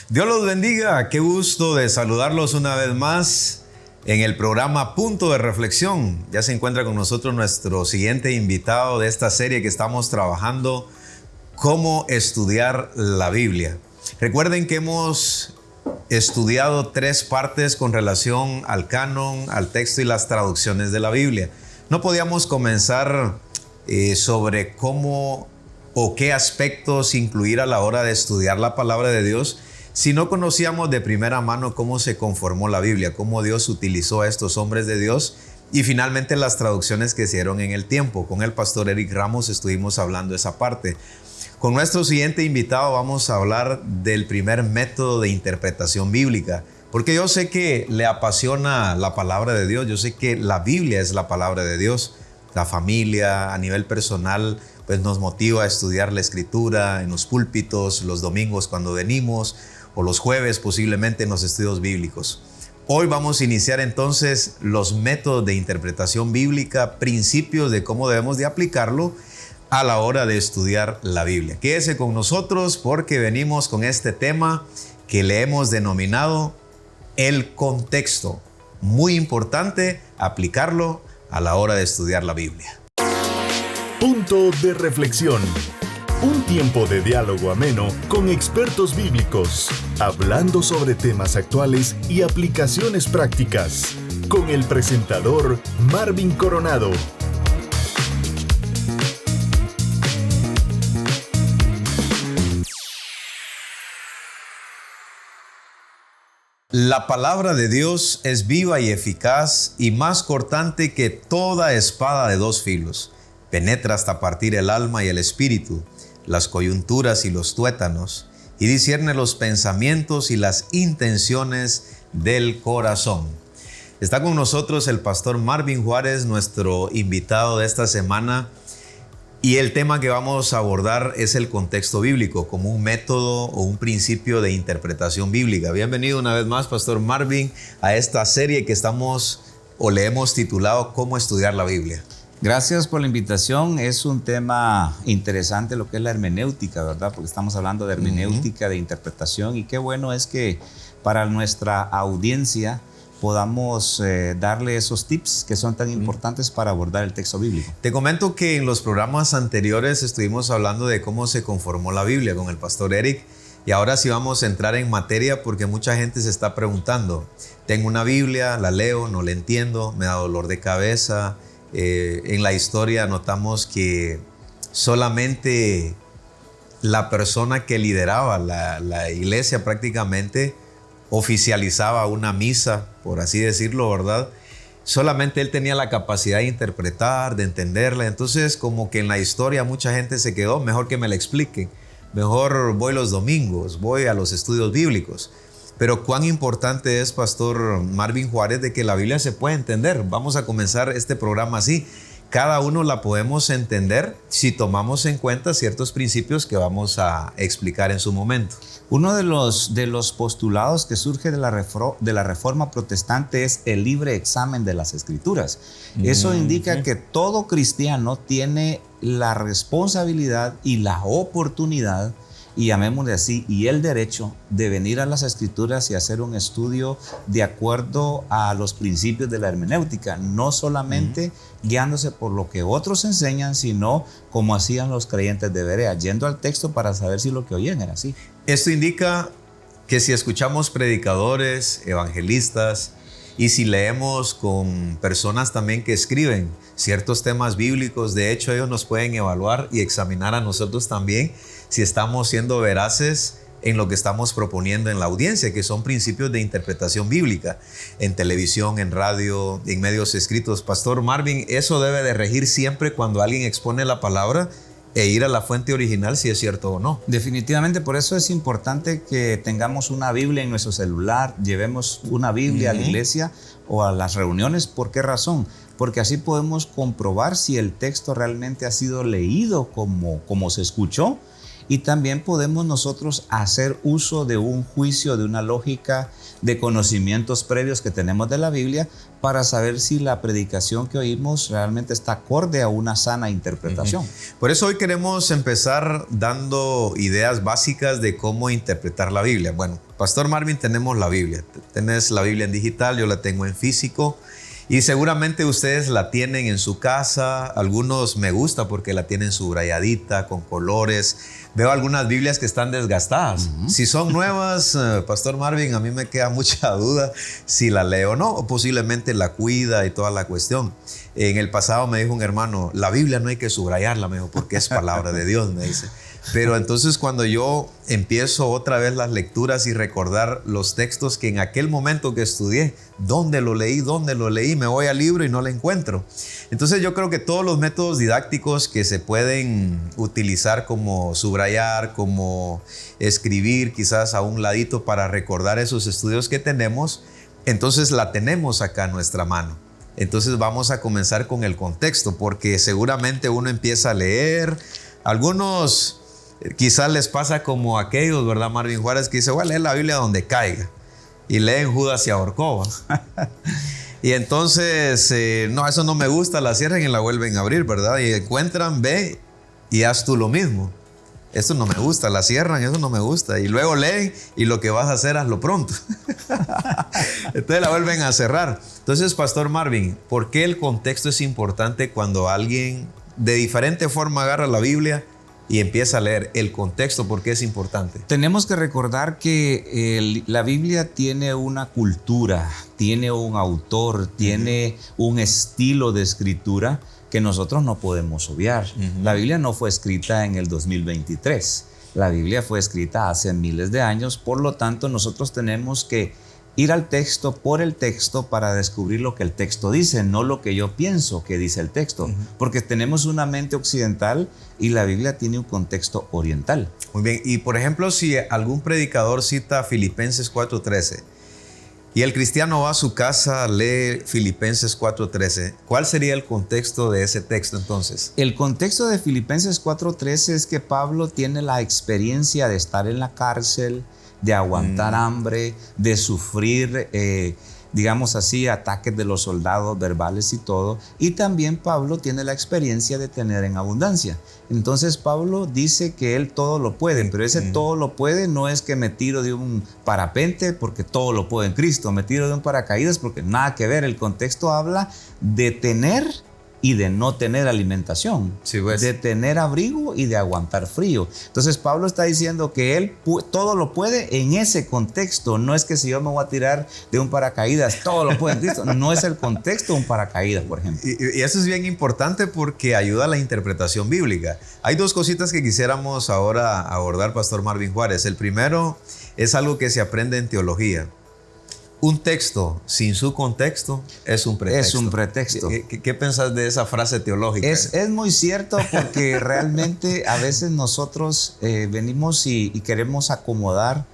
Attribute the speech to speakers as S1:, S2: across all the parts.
S1: Dios los bendiga, qué gusto de saludarlos una vez más en el programa Punto de Reflexión. Ya se encuentra con nosotros nuestro siguiente invitado de esta serie que estamos trabajando, Cómo estudiar la Biblia. Recuerden que hemos estudiado 3 partes con relación al canon, al texto y las traducciones de la Biblia. No podíamos comenzar sobre cómo o qué aspectos incluir a la hora de estudiar la palabra de Dios si no conocíamos de primera mano cómo se conformó la Biblia, cómo Dios utilizó a estos hombres de Dios y finalmente las traducciones que se dieron en el tiempo. Con el pastor Eric Ramos estuvimos hablando esa parte. Con nuestro siguiente invitado vamos a hablar del primer método de interpretación bíblica, porque yo sé que le apasiona la palabra de Dios, yo sé que la Biblia es la palabra de Dios. La familia a nivel personal pues nos motiva a estudiar la escritura en los púlpitos, los domingos cuando venimos o los jueves posiblemente en los estudios bíblicos. Hoy vamos a iniciar entonces los métodos de interpretación bíblica, principios de cómo debemos de aplicarlo a la hora de estudiar la Biblia. Quédese con nosotros porque venimos con este tema que le hemos denominado el contexto. Muy importante aplicarlo a la hora de estudiar la Biblia.
S2: Punto de reflexión. Un tiempo de diálogo ameno con expertos bíblicos, hablando sobre temas actuales y aplicaciones prácticas, con el presentador Marvin Coronado.
S1: La palabra de Dios es viva y eficaz y más cortante que toda espada de 2 filos. Penetra hasta partir el alma y el espíritu, las coyunturas y los tuétanos, y discierne los pensamientos y las intenciones del corazón. Está con nosotros el pastor Marvin Juárez, nuestro invitado de esta semana, y el tema que vamos a abordar es el contexto bíblico como un método o un principio de interpretación bíblica. Bienvenido una vez más, pastor Marvin, a esta serie que estamos o le hemos titulado Cómo estudiar la Biblia.
S3: Gracias por la invitación. Es un tema interesante lo que es la hermenéutica, ¿verdad? Porque estamos hablando de hermenéutica, de interpretación, y qué bueno es que para nuestra audiencia podamos darle esos tips que son tan importantes para abordar el texto bíblico.
S1: Te comento que en los programas anteriores estuvimos hablando de cómo se conformó la Biblia con el pastor Eric, y ahora sí vamos a entrar en materia porque mucha gente se está preguntando, tengo una Biblia, la leo, no la entiendo, me da dolor de cabeza. En la historia notamos que solamente la persona que lideraba la iglesia prácticamente oficializaba una misa, por así decirlo, ¿verdad? Solamente él tenía la capacidad de interpretar, de entenderla. Entonces, como que en la historia mucha gente se quedó, mejor que me la expliquen. Mejor voy los domingos, voy a los estudios bíblicos. Pero cuán importante es, pastor Marvin Juárez, de que la Biblia se puede entender. Vamos a comenzar este programa así. Cada uno la podemos entender si tomamos en cuenta ciertos principios que vamos a explicar en su momento.
S3: Uno de los postulados que surge de la Reforma Protestante es el libre examen de las Escrituras. Eso indica que todo cristiano tiene la responsabilidad y la oportunidad, y llamémosle así, y el derecho de venir a las Escrituras y hacer un estudio de acuerdo a los principios de la hermenéutica, no solamente guiándose por lo que otros enseñan, sino como hacían los creyentes de Berea, yendo al texto para saber si lo que oían era así.
S1: Esto indica que si escuchamos predicadores, evangelistas, y si leemos con personas también que escriben ciertos temas bíblicos, de hecho ellos nos pueden evaluar y examinar a nosotros también si estamos siendo veraces en lo que estamos proponiendo en la audiencia, que son principios de interpretación bíblica, en televisión, en radio, en medios escritos. Pastor Marvin, eso debe de regir siempre cuando alguien expone la palabra e ir a la fuente original si es cierto o no.
S3: Definitivamente, por eso es importante que tengamos una Biblia en nuestro celular, llevemos una Biblia a la iglesia o a las reuniones. ¿Por qué razón? Porque así podemos comprobar si el texto realmente ha sido leído como se escuchó, y también podemos nosotros hacer uso de un juicio, de una lógica, de conocimientos previos que tenemos de la Biblia para saber si la predicación que oímos realmente está acorde a una sana interpretación.
S1: Por eso hoy queremos empezar dando ideas básicas de cómo interpretar la Biblia. Bueno, Pastor Marvin, tenemos la Biblia. Tenés la Biblia en digital, yo la tengo en físico. Y seguramente ustedes la tienen en su casa. Algunos me gusta porque la tienen subrayadita, con colores. Veo algunas Biblias que están desgastadas. Si son nuevas, Pastor Marvin, a mí me queda mucha duda si la leo o no, o posiblemente la cuida y toda la cuestión. En el pasado me dijo un hermano, la Biblia no hay que subrayarla, me dijo, porque es palabra de Dios, me dice. Pero entonces cuando yo empiezo otra vez las lecturas y recordar los textos que en aquel momento que estudié, ¿dónde lo leí? Me voy al libro y no lo encuentro. Entonces yo creo que todos los métodos didácticos que se pueden utilizar, como subrayar, como escribir quizás a un ladito para recordar esos estudios que tenemos, entonces la tenemos acá en nuestra mano. Entonces vamos a comenzar con el contexto, porque seguramente uno empieza a leer. Algunos quizás les pasa como aquellos, ¿verdad, Marvin Juárez? Que dice, voy a leer la Biblia donde caiga. Y leen Judas y ahorcó. Y entonces, no, eso no me gusta, la cierran y la vuelven a abrir, ¿verdad? Y encuentran, ve y haz tú lo mismo. Esto no me gusta, la cierran, eso no me gusta. Y luego leen y lo que vas a hacer, hazlo pronto. Entonces la vuelven a cerrar. Entonces, Pastor Marvin, ¿por qué el contexto es importante cuando alguien de diferente forma agarra la Biblia y empieza a leer? El contexto, ¿por qué es importante?
S3: Tenemos que recordar que la Biblia tiene una cultura, tiene un autor, tiene un estilo de escritura que nosotros no podemos obviar. La Biblia no fue escrita en el 2023. La Biblia fue escrita hace miles de años, por lo tanto nosotros tenemos que ir al texto por el texto para descubrir lo que el texto dice, no lo que yo pienso que dice el texto, porque tenemos una mente occidental y la Biblia tiene un contexto oriental.
S1: Muy bien, y por ejemplo, si algún predicador cita Filipenses 4:13 y el cristiano va a su casa, lee Filipenses 4:13, ¿cuál sería el contexto de ese texto entonces?
S3: El contexto de Filipenses 4:13 es que Pablo tiene la experiencia de estar en la cárcel, de aguantar hambre, de sufrir, digamos así, ataques de los soldados verbales y todo. Y también Pablo tiene la experiencia de tener en abundancia. Entonces Pablo dice que él todo lo puede, pero ese todo lo puede no es que me tiro de un parapente porque todo lo puedo en Cristo, me tiro de un paracaídas porque nada que ver. El contexto habla de tener y de no tener alimentación,
S1: sí, pues,
S3: de tener abrigo y de aguantar frío. Entonces Pablo está diciendo que él todo lo puede en ese contexto. No es que si yo me voy a tirar de un paracaídas, todo lo puede en Cristo. No es el contexto de un paracaídas, por ejemplo.
S1: Y eso es bien importante porque ayuda a la interpretación bíblica. Hay dos cositas que quisiéramos ahora abordar, Pastor Marvin Juárez. El primero es algo que se aprende en teología. Un texto sin su contexto es un pretexto.
S3: Es un pretexto.
S1: ¿Qué pensás de esa frase teológica?
S3: Es muy cierto, porque realmente a veces nosotros venimos y queremos acomodar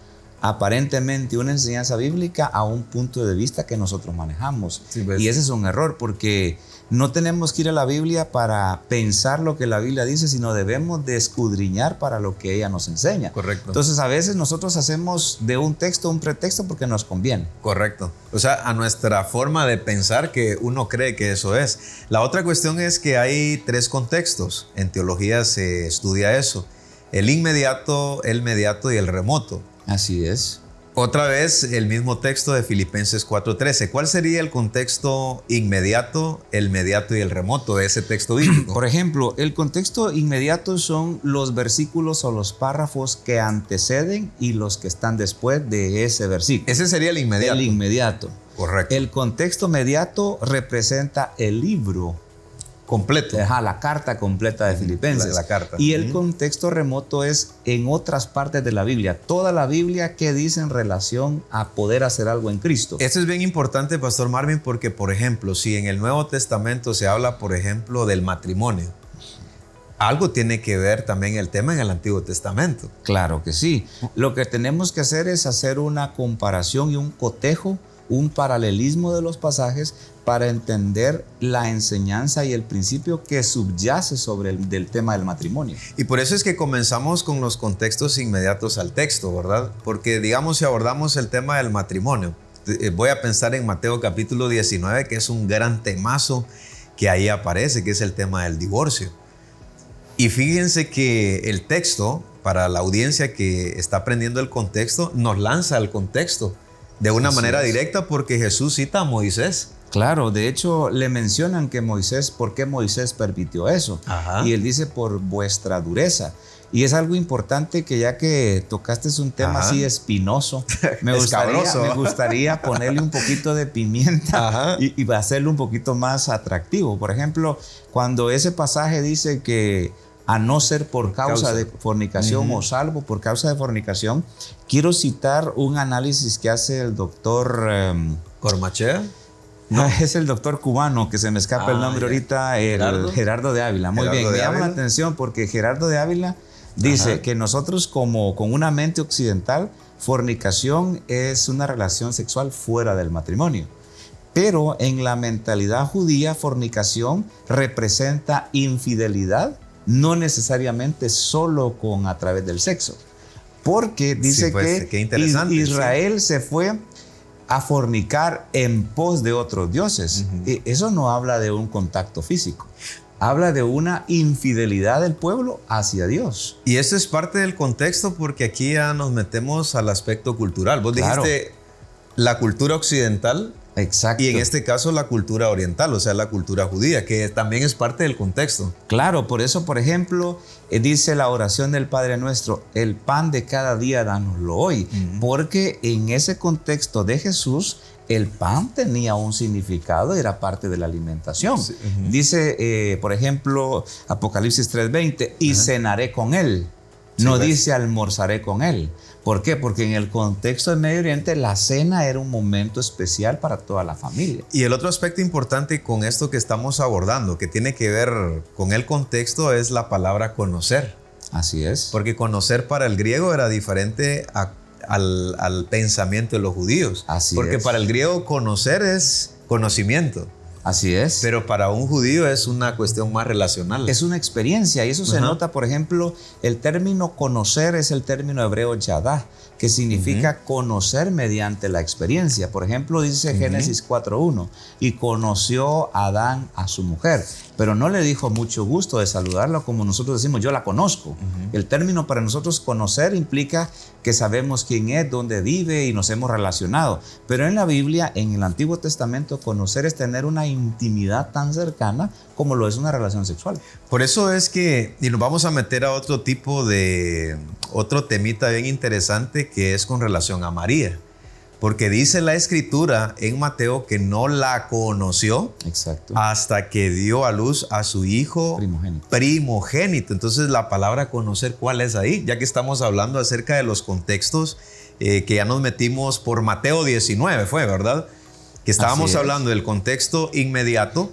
S3: aparentemente una enseñanza bíblica a un punto de vista que nosotros manejamos.
S1: Sí, pues.
S3: Y ese es un error, porque no tenemos que ir a la Biblia para pensar lo que la Biblia dice, sino debemos de escudriñar para lo que ella nos enseña.
S1: Correcto.
S3: Entonces a veces nosotros hacemos de un texto un pretexto porque nos conviene.
S1: Correcto. O sea, a nuestra forma de pensar que uno cree que eso es. La otra cuestión es que hay tres contextos. En teología se estudia eso. El inmediato, el mediato y el remoto.
S3: Así es.
S1: Otra vez el mismo texto de Filipenses 4:13. ¿Cuál sería el contexto inmediato, el mediato y el remoto de ese texto bíblico?
S3: Por ejemplo, el contexto inmediato son los versículos o los párrafos que anteceden y los que están después de ese versículo.
S1: Ese sería el inmediato.
S3: El inmediato.
S1: Correcto.
S3: El contexto mediato representa el libro
S1: completo.
S3: La carta completa de Filipenses.
S1: La carta.
S3: Y el contexto remoto es en otras partes de la Biblia. Toda la Biblia que dice en relación a poder hacer algo en Cristo.
S1: Esto es bien importante, Pastor Marvin, porque, por ejemplo, si en el Nuevo Testamento se habla, por ejemplo, del matrimonio, algo tiene que ver también el tema en el Antiguo Testamento.
S3: Claro que sí. Lo que tenemos que hacer es hacer una comparación y un cotejo, un paralelismo de los pasajes para entender la enseñanza y el principio que subyace sobre del tema del matrimonio.
S1: Y por eso es que comenzamos con los contextos inmediatos al texto, ¿verdad? Porque digamos, si abordamos el tema del matrimonio, voy a pensar en Mateo capítulo 19, que es un gran temazo que ahí aparece, que es el tema del divorcio. Y fíjense que el texto, para la audiencia que está aprendiendo el contexto, nos lanza al contexto de una manera directa, porque Jesús cita a Moisés.
S3: Claro, de hecho le mencionan que Moisés, ¿por qué Moisés permitió eso? Ajá. Y él dice, por vuestra dureza. Y es algo importante que ya que tocaste un tema así espinoso, me gustaría ponerle un poquito de pimienta y hacerlo un poquito más atractivo. Por ejemplo, cuando ese pasaje dice que a no ser por causa de fornicación o salvo por causa de fornicación, quiero citar un análisis que hace el doctor...
S1: ¿Cormachea?
S3: No, es el doctor cubano, que se me escapa el nombre ahorita, Gerardo de Ávila. Muy bien, me llama la atención porque Gerardo de Ávila dice que nosotros como con una mente occidental, fornicación es una relación sexual fuera del matrimonio. Pero en la mentalidad judía, fornicación representa infidelidad, no necesariamente solo a través del sexo. Porque dice que Israel se fue a fornicar en pos de otros dioses. Y eso no habla de un contacto físico. Habla de una infidelidad del pueblo hacia Dios.
S1: Y eso es parte del contexto, porque aquí ya nos metemos al aspecto cultural. Vos dijiste la cultura occidental.
S3: Exacto.
S1: Y en este caso la cultura oriental, o sea, la cultura judía, que también es parte del contexto.
S3: Claro, por eso, por ejemplo, dice la oración del Padre Nuestro, el pan de cada día dánoslo hoy. Porque en ese contexto de Jesús, el pan tenía un significado, era parte de la alimentación. Sí. Dice, por ejemplo, Apocalipsis 3:20, y cenaré con él. No dice almorzaré con él. ¿Por qué? Porque en el contexto del Medio Oriente la cena era un momento especial para toda la familia.
S1: Y el otro aspecto importante con esto que estamos abordando, que tiene que ver con el contexto, es la palabra conocer.
S3: Así es.
S1: Porque conocer para el griego era diferente al pensamiento de los judíos.
S3: Así
S1: porque
S3: es.
S1: Para el griego conocer es conocimiento.
S3: Así es.
S1: Pero para un judío es una cuestión más relacional.
S3: Es una experiencia, y eso se nota, por ejemplo, el término conocer es el término hebreo yadah, que significa conocer mediante la experiencia. Por ejemplo, dice Génesis 4:1, y conoció Adán a su mujer, pero no le dijo mucho gusto de saludarla como nosotros decimos, yo la conozco. El término para nosotros conocer implica que sabemos quién es, dónde vive y nos hemos relacionado. Pero en la Biblia, en el Antiguo Testamento, conocer es tener una intimidad tan cercana como lo es una relación sexual.
S1: Por eso es que, y nos vamos a meter a otro temita bien interesante, que es con relación a María. Porque dice la Escritura en Mateo que no la conoció.
S3: Exacto.
S1: Hasta que dio a luz a su hijo primogénito. Entonces la palabra conocer, ¿cuál es ahí? Ya que estamos hablando acerca de los contextos, que ya nos metimos por Mateo 19, fue, ¿verdad? Que estábamos hablando del contexto inmediato,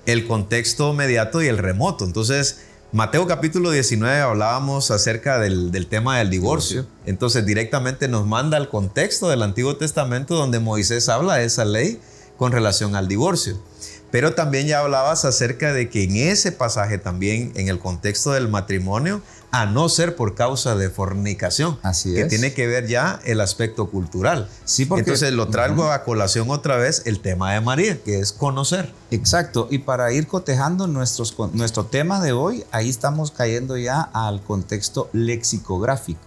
S1: el contexto mediato y el remoto. Entonces, Mateo capítulo 19 hablábamos acerca del tema del divorcio. Entonces directamente nos manda al contexto del Antiguo Testamento, donde Moisés habla de esa ley con relación al divorcio. Pero también ya hablabas acerca de que en ese pasaje también, en el contexto del matrimonio, a no ser por causa de fornicación.
S3: Así
S1: que
S3: es.
S1: tiene que ver ya el aspecto cultural.
S3: Sí, porque,
S1: entonces lo traigo a colación otra vez el tema de María, que es conocer.
S3: Exacto. Y para ir cotejando nuestro tema de hoy, ahí estamos cayendo ya al contexto lexicográfico.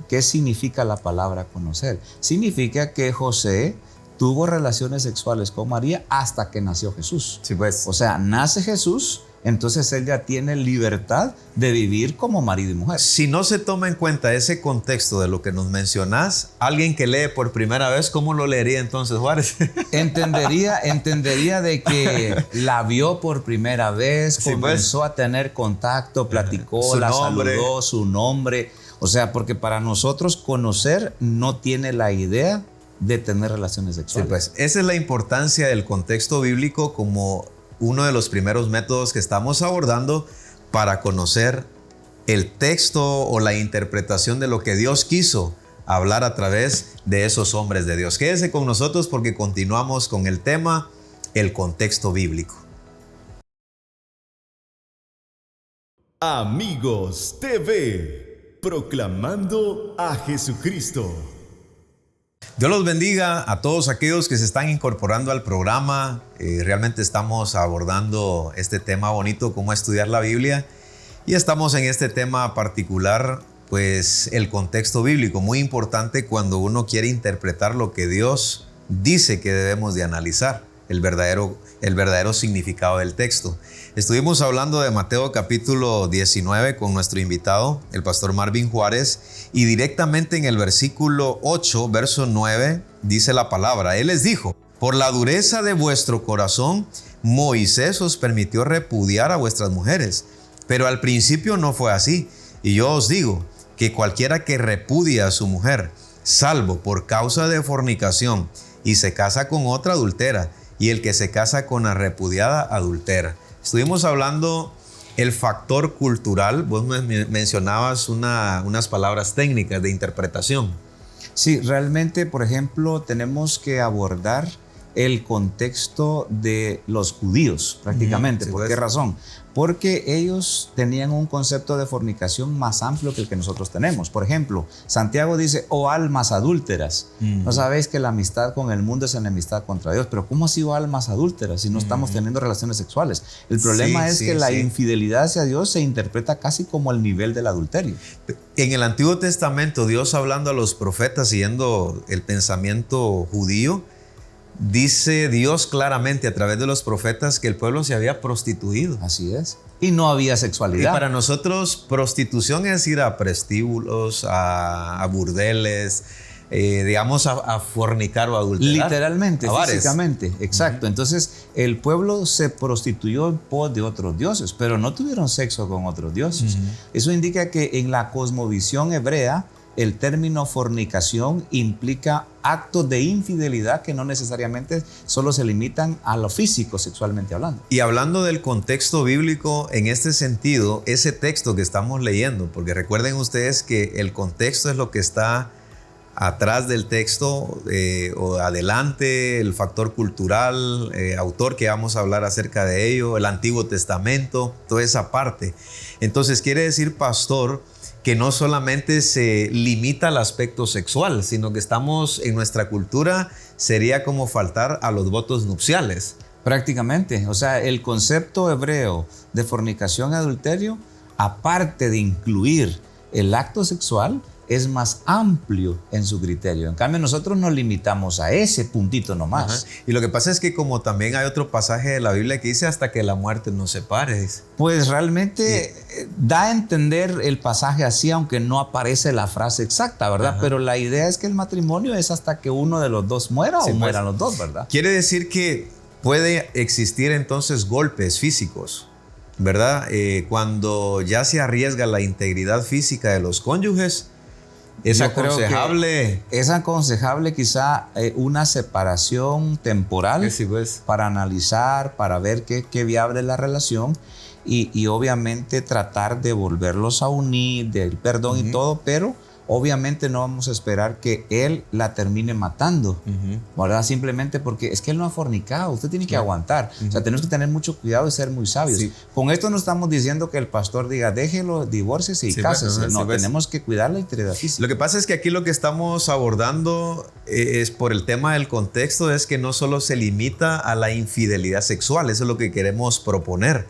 S3: ¿Qué significa la palabra conocer? Significa que José tuvo relaciones sexuales con María hasta que nació Jesús.
S1: Sí, pues.
S3: O sea, nace Jesús, entonces él ya tiene libertad de vivir como marido y mujer.
S1: Si no se toma en cuenta ese contexto de lo que nos mencionás, alguien que lee por primera vez, ¿cómo lo leería entonces, Juárez?
S3: Entendería de que la vio por primera vez,
S1: sí,
S3: comenzó
S1: pues.
S3: a tener contacto, platicó, la saludó, su nombre. O sea, porque para nosotros conocer no tiene la idea de tener relaciones sexuales.
S1: Sí, pues esa es la importancia del contexto bíblico como uno de los primeros métodos que estamos abordando para conocer el texto o la interpretación de lo que Dios quiso hablar a través de esos hombres de Dios. Quédese con nosotros porque continuamos con el tema, el contexto bíblico.
S2: Amigos TV, proclamando a Jesucristo.
S1: Dios los bendiga a todos aquellos que se están incorporando al programa. Realmente estamos abordando este tema bonito, cómo estudiar la Biblia. Y estamos en este tema particular, pues el contexto bíblico, muy importante cuando uno quiere interpretar lo que Dios dice que debemos de analizar, el verdadero significado del texto. Estuvimos hablando de Mateo capítulo 19 con nuestro invitado, el pastor Marvin Juárez, y directamente en el versículo 8, verso 9, dice la palabra. Él les dijo: por la dureza de vuestro corazón, Moisés os permitió repudiar a vuestras mujeres, pero al principio no fue así. Y yo os digo que cualquiera que repudia a su mujer, salvo por causa de fornicación, y se casa con otra, adultera, y el que se casa con la repudiada, adultera. Estuvimos hablando el factor cultural. Vos mencionabas unas palabras técnicas de interpretación.
S3: Sí, realmente, por ejemplo, tenemos que abordar el contexto de los judíos, prácticamente.
S1: Sí,
S3: ¿Por
S1: pues.
S3: qué razón? Porque ellos tenían un concepto de fornicación más amplio que el que nosotros tenemos. Por ejemplo, Santiago dice: oh almas adúlteras, ¿no sabéis que la amistad con el mundo es enemistad contra Dios? Pero ¿cómo así almas adúlteras si no estamos teniendo relaciones sexuales? El problema es que la infidelidad hacia Dios se interpreta casi como el nivel del adulterio.
S1: En el Antiguo Testamento, Dios hablando a los profetas, siguiendo el pensamiento judío, dice Dios claramente a través de los profetas que el pueblo se había prostituido.
S3: Así es. Y no había sexualidad.
S1: Y para nosotros prostitución es ir a prostíbulos, a burdeles, digamos a fornicar o adulterar.
S3: Literalmente,
S1: a bares.
S3: físicamente, exacto. Entonces el pueblo se prostituyó en pos de otros dioses, pero no tuvieron sexo con otros dioses. Eso indica que en la cosmovisión hebrea, el término fornicación implica actos de infidelidad que no necesariamente solo se limitan a lo físico, sexualmente hablando.
S1: Y hablando del contexto bíblico, en este sentido, ese texto que estamos leyendo, porque recuerden ustedes que el contexto es lo que está atrás del texto o adelante, el factor cultural, autor que vamos a hablar acerca de ello, el Antiguo Testamento, toda esa parte. Entonces quiere decir, pastor, que no solamente se limita al aspecto sexual, sino que estamos en nuestra cultura, sería como faltar a los votos nupciales.
S3: Prácticamente, o sea, el concepto hebreo de fornicación y adulterio, aparte de incluir el acto sexual, es más amplio en su criterio. En cambio, nosotros nos limitamos a ese puntito nomás.
S1: Y lo que pasa es que como también hay otro pasaje de la Biblia que dice hasta que la muerte nos separe.
S3: Pues realmente da a entender el pasaje así, aunque no aparece la frase exacta, ¿verdad? Pero la idea es que el matrimonio es hasta que uno de los dos muera o mueran los dos, ¿verdad?
S1: Quiere decir que puede existir entonces golpes físicos, ¿verdad? Cuando ya se arriesga la integridad física de los cónyuges, es
S3: aconsejable quizá una separación temporal para analizar, para ver qué viable es la relación y obviamente tratar de volverlos a unir, del perdón y todo, pero obviamente no vamos a esperar que él la termine matando, ¿verdad? Simplemente porque es que él no ha fornicado, usted tiene que aguantar. O sea, tenemos que tener mucho cuidado y ser muy sabios. Sí. Con esto no estamos diciendo que el pastor diga, déjelo, divórciese y cásese. Tenemos que cuidar la integridad física.
S1: Lo que pasa es que aquí lo que estamos abordando es por el tema del contexto, es que no solo se limita a la infidelidad sexual, eso es lo que queremos proponer.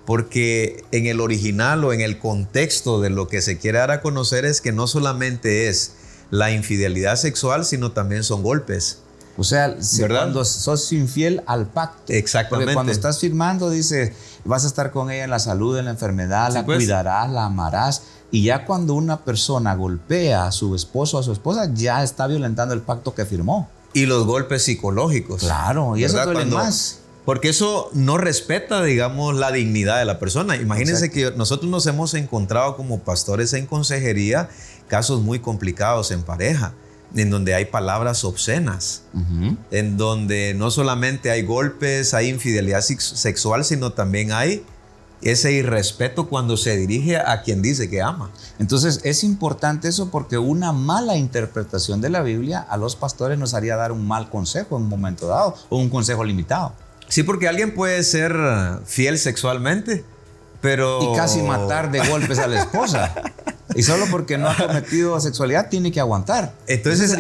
S1: Porque en el original o en el contexto de lo que se quiere dar a conocer es que no solamente es la infidelidad sexual, sino también son golpes.
S3: O sea, cuando sos infiel al pacto.
S1: Exactamente.
S3: Porque cuando estás firmando, dice, vas a estar con ella en la salud, en la enfermedad, la cuidarás, la amarás. Y ya cuando una persona golpea a su esposo o a su esposa, ya está violentando el pacto que firmó.
S1: Y los golpes psicológicos.
S3: Claro, y eso duele más.
S1: Porque eso no respeta, digamos, la dignidad de la persona. Imagínense que nosotros nos hemos encontrado como pastores en consejería casos muy complicados en pareja, en donde hay palabras obscenas, en donde no solamente hay golpes, hay infidelidad sexual, sino también hay ese irrespeto cuando se dirige a quien dice que ama.
S3: Entonces es importante eso porque una mala interpretación de la Biblia a los pastores nos haría dar un mal consejo en un momento dado o un consejo limitado.
S1: Sí, porque alguien puede ser fiel sexualmente, pero...
S3: Y casi matar de golpes a la esposa. Y solo porque no ha cometido sexualidad tiene que aguantar.
S1: Entonces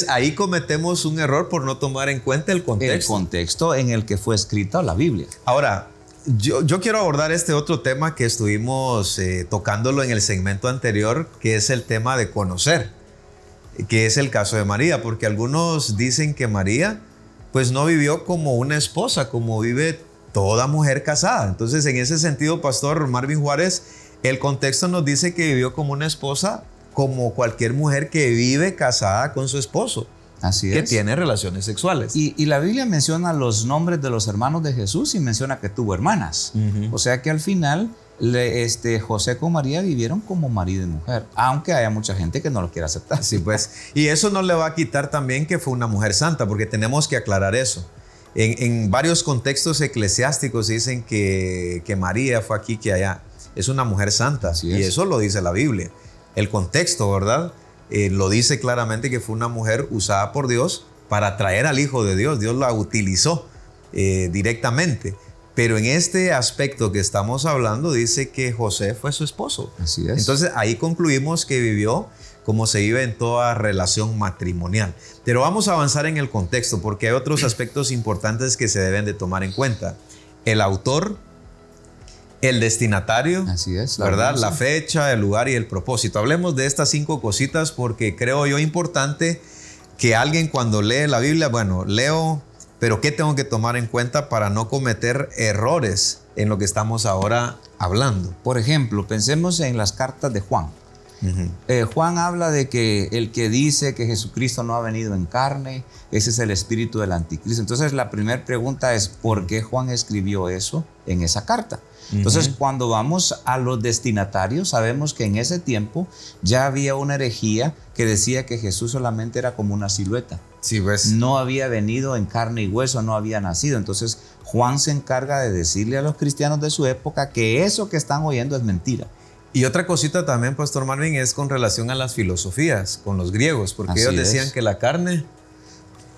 S1: ahí cometemos un error por no tomar en cuenta el contexto.
S3: El contexto en el que fue escrita la Biblia.
S1: Ahora, yo quiero abordar este otro tema que estuvimos tocándolo en el segmento anterior, que es el tema de conocer, que es el caso de María, porque algunos dicen que María pues no vivió como una esposa, como vive toda mujer casada. Entonces, en ese sentido, Pastor Marvin Juárez, el contexto nos dice que vivió como una esposa, como cualquier mujer que vive casada con su esposo.
S3: Así es.
S1: Que tiene relaciones sexuales.
S3: Y la Biblia menciona los nombres de los hermanos de Jesús y menciona que tuvo hermanas. O sea que al final José con María vivieron como marido y mujer, aunque haya mucha gente que no lo quiere aceptar.
S1: Sí, pues. Y eso no le va a quitar también que fue una mujer santa, porque tenemos que aclarar eso. En varios contextos eclesiásticos dicen que María fue aquí, que allá. Es una mujer santa.
S3: Así es.
S1: Y eso lo dice la Biblia. El contexto, ¿verdad? Lo dice claramente que fue una mujer usada por Dios para traer al Hijo de Dios. Dios la utilizó directamente. Pero en este aspecto que estamos hablando dice que José fue su esposo.
S3: Así es.
S1: Entonces ahí concluimos que vivió como se vive en toda relación matrimonial. Pero vamos a avanzar en el contexto porque hay otros aspectos importantes que se deben de tomar en cuenta. El autor, el destinatario,
S3: así es,
S1: ¿verdad? La fecha, el lugar y el propósito. Hablemos de estas 5 cositas porque creo yo importante que alguien cuando lee la Biblia, bueno, leo, pero ¿qué tengo que tomar en cuenta para no cometer errores en lo que estamos ahora hablando?
S3: Por ejemplo, pensemos en las cartas de Juan. Juan habla de que el que dice que Jesucristo no ha venido en carne, ese es el espíritu del anticristo. Entonces la primera pregunta es ¿por qué Juan escribió eso en esa carta? Entonces cuando vamos a los destinatarios sabemos que en ese tiempo ya había una herejía que decía que Jesús solamente era como una silueta.
S1: Sí, pues.
S3: No había venido en carne y hueso, no había nacido. Entonces Juan se encarga de decirle a los cristianos de su época que eso que están oyendo es mentira.
S1: Y otra cosita también, Pastor Marvin, es con relación a las filosofías, con los griegos, porque ellos decían que la carne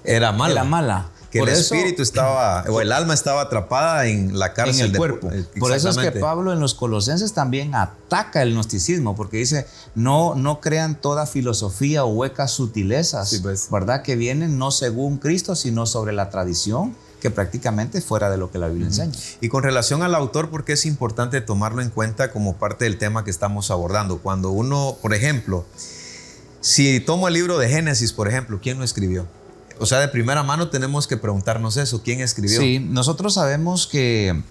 S1: era mala.
S3: Era mala.
S1: Que el espíritu estaba, o el alma estaba atrapada en la cárcel.
S3: En el cuerpo. Por eso es que Pablo en los Colosenses también ataca el gnosticismo, porque dice, no crean toda filosofía o huecas sutilezas,
S1: sí, pues.
S3: ¿verdad? Que vienen no según Cristo, sino sobre la tradición, que prácticamente fuera de lo que la Biblia enseña.
S1: Y con relación al autor, ¿por qué es importante tomarlo en cuenta como parte del tema que estamos abordando? Cuando uno, por ejemplo, si tomo el libro de Génesis, por ejemplo, ¿quién lo escribió? O sea, de primera mano tenemos que preguntarnos eso, ¿quién escribió?
S3: Sí, nosotros sabemos que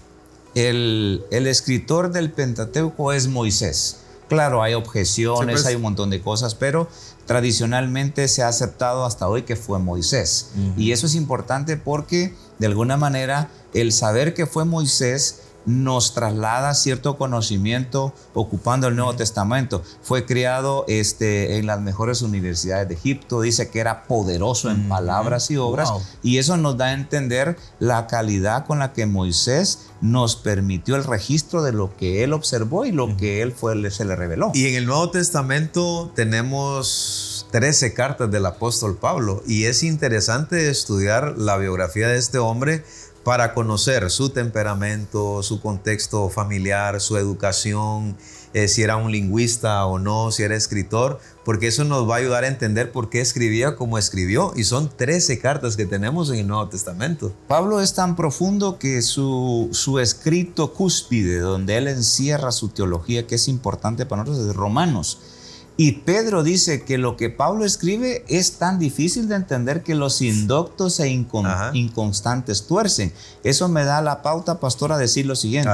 S3: el escritor del Pentateuco es Moisés. Claro, hay objeciones, sí, pues. Hay un montón de cosas, pero tradicionalmente se ha aceptado hasta hoy que fue Moisés. Y eso es importante porque, de alguna manera, el saber que fue Moisés nos traslada cierto conocimiento ocupando el Nuevo Testamento. Fue criado en las mejores universidades de Egipto, dice que era poderoso en palabras y obras, y eso nos da a entender la calidad con la que Moisés nos permitió el registro de lo que él observó y lo que él se le reveló.
S1: Y en el Nuevo Testamento tenemos 13 cartas del apóstol Pablo, y es interesante estudiar la biografía de este hombre para conocer su temperamento, su contexto familiar, su educación, si era un lingüista o no, si era escritor, porque eso nos va a ayudar a entender por qué escribía como escribió. Y son 13 cartas que tenemos en el Nuevo Testamento.
S3: Pablo es tan profundo que su escrito cúspide, donde él encierra su teología, que es importante para nosotros, es Romanos. Y Pedro dice que lo que Pablo escribe es tan difícil de entender que los indoctos e inconstantes tuercen. Eso me da la pauta, pastor, a decir lo siguiente.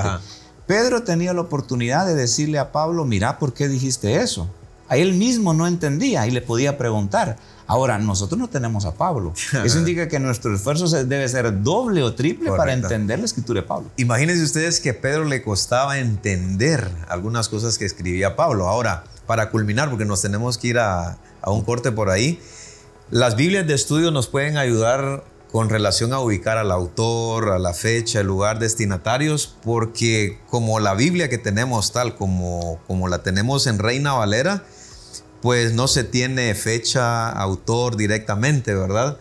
S3: Pedro tenía la oportunidad de decirle a Pablo, mira, ¿por qué dijiste eso? A él mismo no entendía y le podía preguntar. Ahora, nosotros no tenemos a Pablo. Eso indica que nuestro esfuerzo debe ser doble o triple. Correcto. Para entender la escritura de Pablo.
S1: Imagínense ustedes que a Pedro le costaba entender algunas cosas que escribía Pablo. Ahora, para culminar, porque nos tenemos que ir a un corte por ahí, las Biblias de estudio nos pueden ayudar con relación a ubicar al autor, a la fecha, el lugar, destinatarios, porque como la Biblia que tenemos tal como la tenemos en Reina Valera, pues no se tiene fecha, autor directamente, ¿verdad?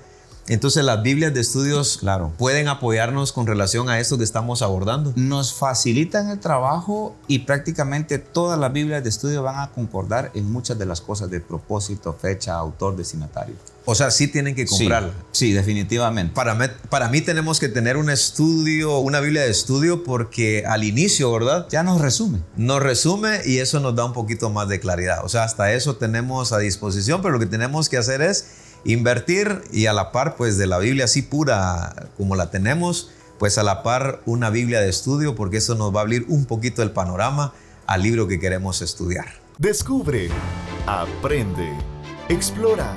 S1: Entonces las Biblias de estudios pueden apoyarnos con relación a esto que estamos abordando.
S3: Nos facilitan el trabajo y prácticamente todas las Biblias de estudio van a concordar en muchas de las cosas de propósito, fecha, autor, destinatario.
S1: O sea, sí tienen que comprarla.
S3: Sí, definitivamente.
S1: Para mí tenemos que tener un estudio, una Biblia de estudio, porque al inicio, ¿verdad?
S3: Ya nos resume.
S1: Nos resume y eso nos da un poquito más de claridad. O sea, hasta eso tenemos a disposición, pero lo que tenemos que hacer es invertir y a la par pues de la Biblia así pura como la tenemos, pues a la par una Biblia de estudio, porque eso nos va a abrir un poquito el panorama al libro que queremos estudiar.
S2: Descubre, aprende, explora,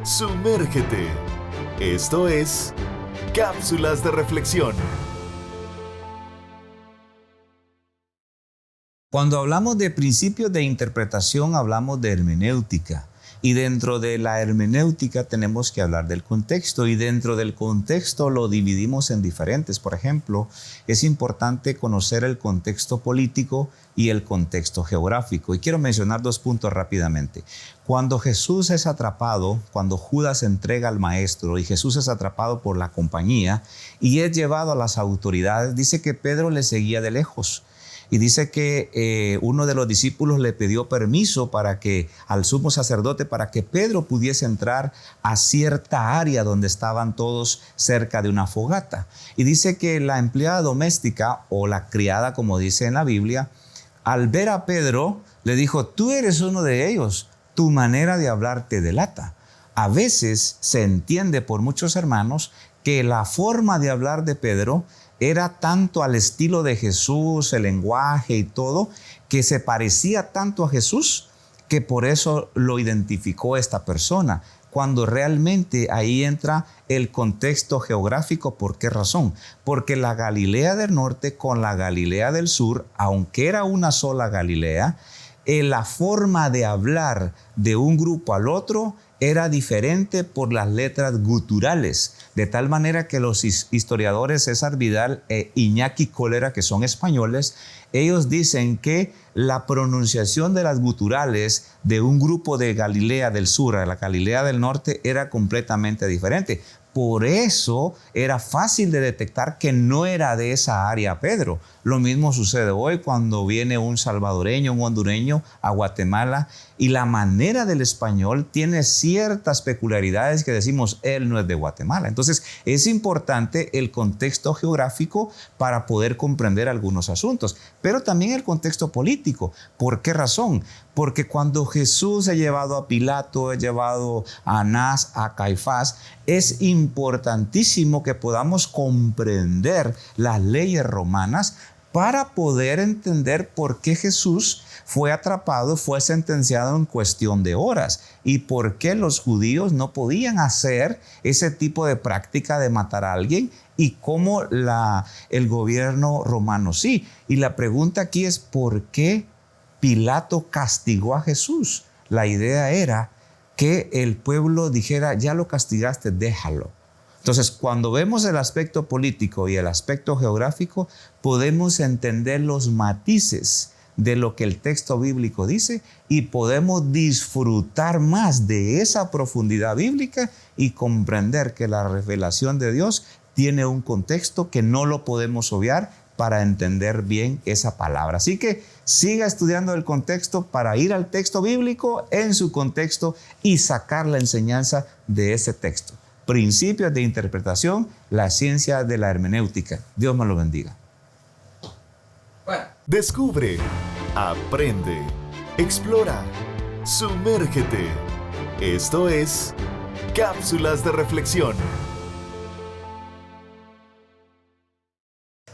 S2: sumérgete. Esto es Cápsulas de Reflexión.
S3: Cuando hablamos de principios de interpretación, hablamos de hermenéutica. Y dentro de la hermenéutica tenemos que hablar del contexto, y dentro del contexto lo dividimos en diferentes. Por ejemplo, es importante conocer el contexto político y el contexto geográfico. Y quiero mencionar 2 puntos rápidamente. Cuando Jesús es atrapado, cuando Judas entrega al maestro y Jesús es atrapado por la compañía y es llevado a las autoridades, dice que Pedro le seguía de lejos. Y dice que uno de los discípulos le pidió permiso al sumo sacerdote para que Pedro pudiese entrar a cierta área donde estaban todos cerca de una fogata. Y dice que la empleada doméstica, o la criada como dice en la Biblia, al ver a Pedro le dijo: tú eres uno de ellos, tu manera de hablar te delata. A veces se entiende por muchos hermanos que la forma de hablar de Pedro era tanto al estilo de Jesús, el lenguaje y todo, que se parecía tanto a Jesús, que por eso lo identificó esta persona, cuando realmente ahí entra el contexto geográfico. ¿Por qué razón? Porque la Galilea del norte con la Galilea del sur, aunque era una sola Galilea, la forma de hablar de un grupo al otro era diferente por las letras guturales, de tal manera que los historiadores César Vidal e Iñaki Cólera, que son españoles, ellos dicen que la pronunciación de las guturales de un grupo de Galilea del sur a la Galilea del norte era completamente diferente. Por eso era fácil de detectar que no era de esa área Pedro. Lo mismo sucede hoy cuando viene un salvadoreño, un hondureño a Guatemala, y la manera del español tiene ciertas peculiaridades que decimos, él no es de Guatemala. Entonces es importante el contexto geográfico para poder comprender algunos asuntos, pero también el contexto político. ¿Por qué razón? Porque cuando Jesús ha llevado a Pilato, ha llevado a Anás, a Caifás, es importantísimo que podamos comprender las leyes romanas para poder entender por qué Jesús fue atrapado, fue sentenciado en cuestión de horas, y por qué los judíos no podían hacer ese tipo de práctica de matar a alguien, y cómo el gobierno romano sí. Y la pregunta aquí es: ¿por qué Pilato castigó a Jesús? La idea era que el pueblo dijera: ya lo castigaste, déjalo. Entonces, cuando vemos el aspecto político y el aspecto geográfico, podemos entender los matices de lo que el texto bíblico dice, y podemos disfrutar más de esa profundidad bíblica y comprender que la revelación de Dios tiene un contexto que no lo podemos obviar para entender bien esa palabra. Así que siga estudiando el contexto para ir al texto bíblico en su contexto y sacar la enseñanza de ese texto. Principios de interpretación, la ciencia de la hermenéutica. Dios me lo bendiga.
S2: Descubre, aprende, explora, sumérgete. Esto es Cápsulas de Reflexión.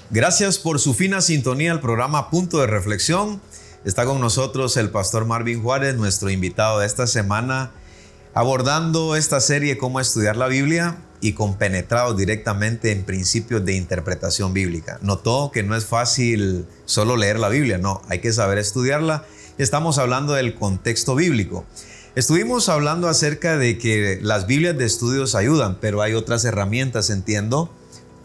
S1: Gracias por su fina sintonía al programa Punto de Reflexión. Está con nosotros el pastor Marvin Juárez, nuestro invitado de esta semana, abordando esta serie Cómo estudiar la Biblia, y compenetrados directamente en principios de interpretación bíblica. Notó que no es fácil solo leer la Biblia, no, hay que saber estudiarla. Estamos hablando del contexto bíblico. Estuvimos hablando acerca de que las Biblias de estudios ayudan, pero hay otras herramientas, entiendo,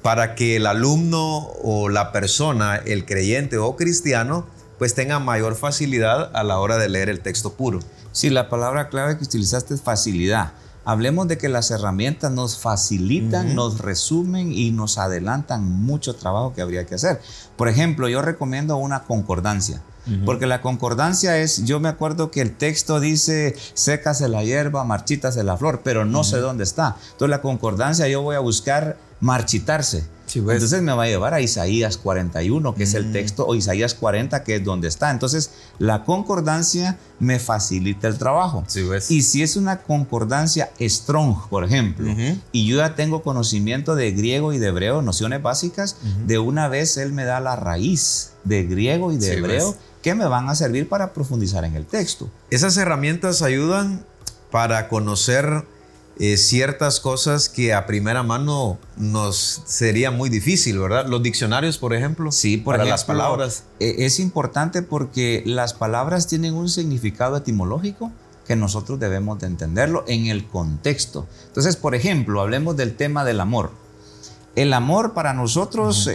S1: para que el alumno o la persona, el creyente o cristiano, pues tenga mayor facilidad a la hora de leer el texto puro.
S3: Sí, la palabra clave que utilizaste es facilidad. Hablemos de que las herramientas nos facilitan, nos resumen y nos adelantan mucho trabajo que habría que hacer. Por ejemplo, yo recomiendo una concordancia. Porque la concordancia es, yo me acuerdo que el texto dice, sécase la hierba, marchítase la flor, pero no sé dónde está. Entonces la concordancia yo voy a buscar marchitarse. Sí, pues. Entonces me va a llevar a Isaías 41, que es el texto, o Isaías 40, que es donde está. Entonces la concordancia me facilita el trabajo. Sí, pues. Y si es una concordancia Strong, por ejemplo, y yo ya tengo conocimiento de griego y de hebreo, nociones básicas, de una vez él me da la raíz de griego y de hebreo, pues, que me van a servir para profundizar en el texto.
S1: Esas herramientas ayudan para conocer ciertas cosas que a primera mano nos sería muy difícil, ¿verdad? Los diccionarios, por ejemplo,
S3: sí,
S1: para las palabras.
S3: Es importante porque las palabras tienen un significado etimológico que nosotros debemos de entenderlo en el contexto. Entonces, por ejemplo, hablemos del tema del amor. El amor para nosotros,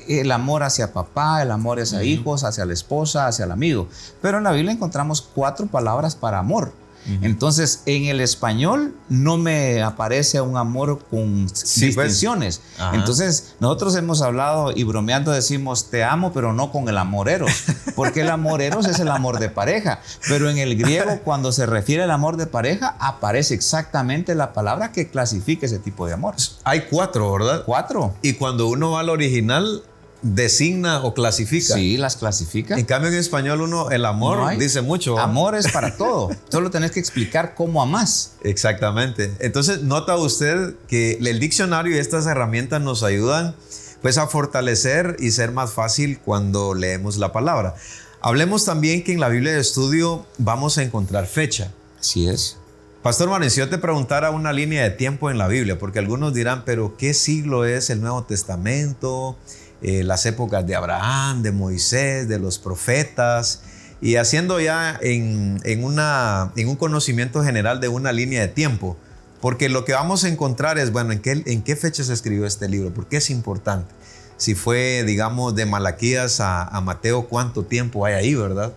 S3: el amor hacia papá, el amor hacia hijos, hacia la esposa, hacia el amigo. Pero en la Biblia encontramos 4 palabras para amor. Entonces, en el español no me aparece un amor con distinciones. Pues. Entonces, nosotros hemos hablado y bromeando decimos te amo, pero no con el amor eros, porque el amor eros es el amor de pareja. Pero en el griego, cuando se refiere al amor de pareja, aparece exactamente la palabra que clasifica ese tipo de amor.
S1: Hay 4, ¿verdad?
S3: 4.
S1: Y cuando uno va al original, designa o clasifica.
S3: Sí, las clasifica.
S1: En cambio, en español el amor no dice mucho.
S3: Amor es para todo. Solo tenés que explicar cómo amás.
S1: Exactamente. Entonces, nota usted que el diccionario y estas herramientas nos ayudan pues a fortalecer y ser más fácil cuando leemos la palabra. Hablemos también que en la Biblia de estudio vamos a encontrar fecha.
S3: Así es.
S1: Pastor Mario, si yo te preguntara una línea de tiempo en la Biblia, porque algunos dirán, pero ¿qué siglo es el Nuevo Testamento? Las épocas de Abraham, de Moisés, de los profetas, y haciendo ya en un conocimiento general de una línea de tiempo, porque lo que vamos a encontrar es, bueno, ¿en qué fecha se escribió este libro? ¿Por qué es importante? Si fue, digamos, de Malaquías a Mateo, ¿cuánto tiempo hay ahí, verdad?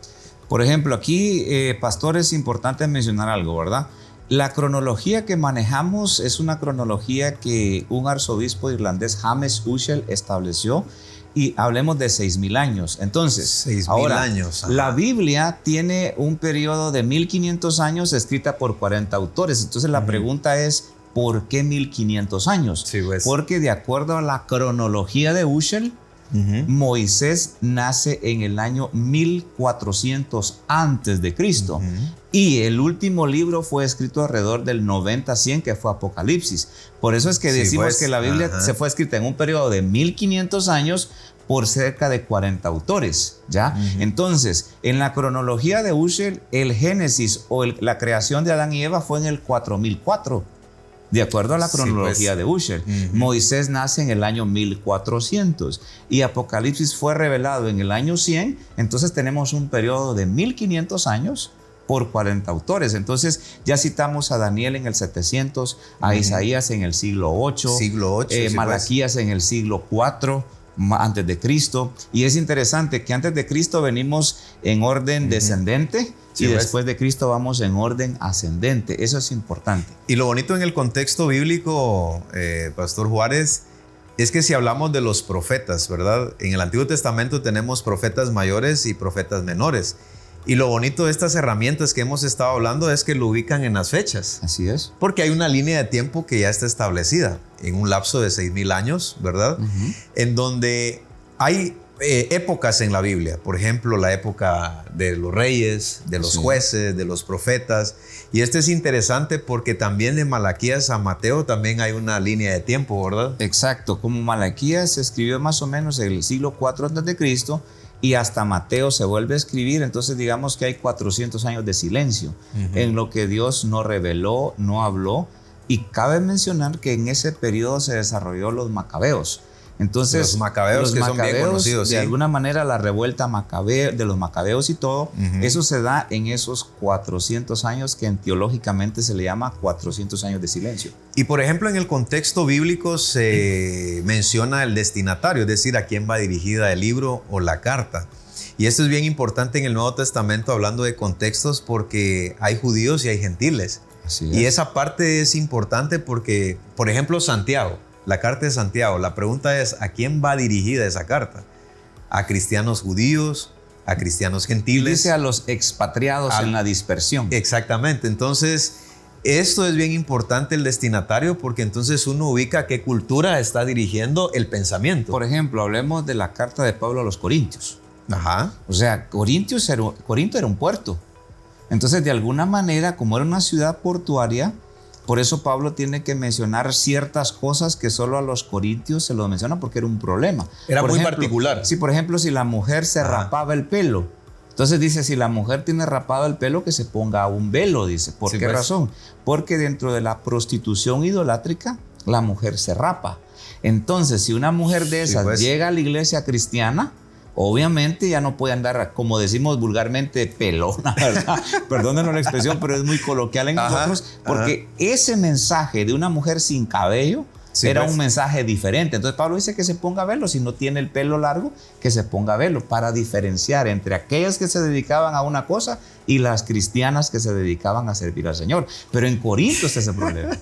S3: Por ejemplo, aquí, pastor, es importante mencionar algo, ¿verdad? La cronología que manejamos es una cronología que un arzobispo irlandés, James Ussel, estableció, y hablemos de 6,000 años. Entonces,
S1: 6,000 años.
S3: La Biblia tiene un periodo de 1,500 años escrita por 40 autores. Entonces, la pregunta es, ¿por qué 1,500 años? Sí, pues. Porque de acuerdo a la cronología de Ussel, Moisés nace en el año 1400 antes de Cristo y el último libro fue escrito alrededor del 90-100, que fue Apocalipsis. Por eso es que decimos que la Biblia se fue escrita en un periodo de 1,500 años por cerca de 40 autores, ¿ya? Entonces, en la cronología de Ussel, el Génesis o la creación de Adán y Eva fue en el 4004. De acuerdo a la cronología de Ussel, Moisés nace en el año 1400 y Apocalipsis fue revelado en el año 100. Entonces tenemos un periodo de 1,500 años por 40 autores. Entonces ya citamos a Daniel en el 700, a Isaías en el siglo 8, Malaquías en el siglo 4 antes de Cristo. Y es interesante que antes de Cristo venimos en orden descendente. Sí, y después de Cristo vamos en orden ascendente. Eso es importante.
S1: Y lo bonito en el contexto bíblico, Pastor Juárez, es que si hablamos de los profetas, ¿verdad? En el Antiguo Testamento tenemos profetas mayores y profetas menores. Y lo bonito de estas herramientas que hemos estado hablando es que lo ubican en las fechas.
S3: Así es.
S1: Porque hay una línea de tiempo que ya está establecida en un lapso de 6,000 años, ¿verdad? En donde hay épocas en la Biblia, por ejemplo, la época de los reyes, de los jueces, de los profetas. Y este es interesante porque también de Malaquías a Mateo también hay una línea de tiempo, ¿verdad?
S3: Exacto, como Malaquías se escribió más o menos en el siglo 4 a.C. y hasta Mateo se vuelve a escribir, entonces digamos que hay 400 años de silencio en lo que Dios no reveló, no habló. Y cabe mencionar que en ese periodo se desarrolló los macabeos. Entonces,
S1: los macabeos que son bien conocidos,
S3: de alguna manera la revuelta de los macabeos y todo, eso se da en esos 400 años que teológicamente se le llama 400 años de silencio.
S1: Y por ejemplo, en el contexto bíblico se menciona el destinatario, es decir, a quién va dirigida el libro o la carta. Y esto es bien importante en el Nuevo Testamento, hablando de contextos, porque hay judíos y hay gentiles.
S3: Así es.
S1: Y esa parte es importante porque, por ejemplo, Santiago, la carta de Santiago, la pregunta es, ¿a quién va dirigida esa carta? ¿A cristianos judíos? ¿A cristianos gentiles?
S3: Dice a los expatriados en la dispersión.
S1: Exactamente. Entonces, esto es bien importante, el destinatario, porque entonces uno ubica a qué cultura está dirigiendo el pensamiento.
S3: Por ejemplo, hablemos de la carta de Pablo a los Corintios.
S1: Ajá.
S3: O sea, Corinto era un puerto. Entonces, de alguna manera, como era una ciudad portuaria, por eso Pablo tiene que mencionar ciertas cosas que solo a los corintios se lo menciona porque era un problema.
S1: Era
S3: por
S1: muy
S3: ejemplo,
S1: particular.
S3: Sí, por ejemplo, si la mujer se rapaba el pelo. Entonces dice, si la mujer tiene rapado el pelo, que se ponga un velo, dice. ¿Por qué razón? Porque dentro de la prostitución idolátrica, la mujer se rapa. Entonces, si una mujer de esas llega a la iglesia cristiana, obviamente ya no puede andar, como decimos vulgarmente, pelona, ¿verdad? Perdónenos la expresión, pero es muy coloquial en nosotros, porque ese mensaje de una mujer sin cabello era un mensaje diferente. Entonces Pablo dice que se ponga velo, si no tiene el pelo largo, que se ponga velo, para diferenciar entre aquellas que se dedicaban a una cosa y las cristianas que se dedicaban a servir al Señor. Pero en Corinto está ese problema.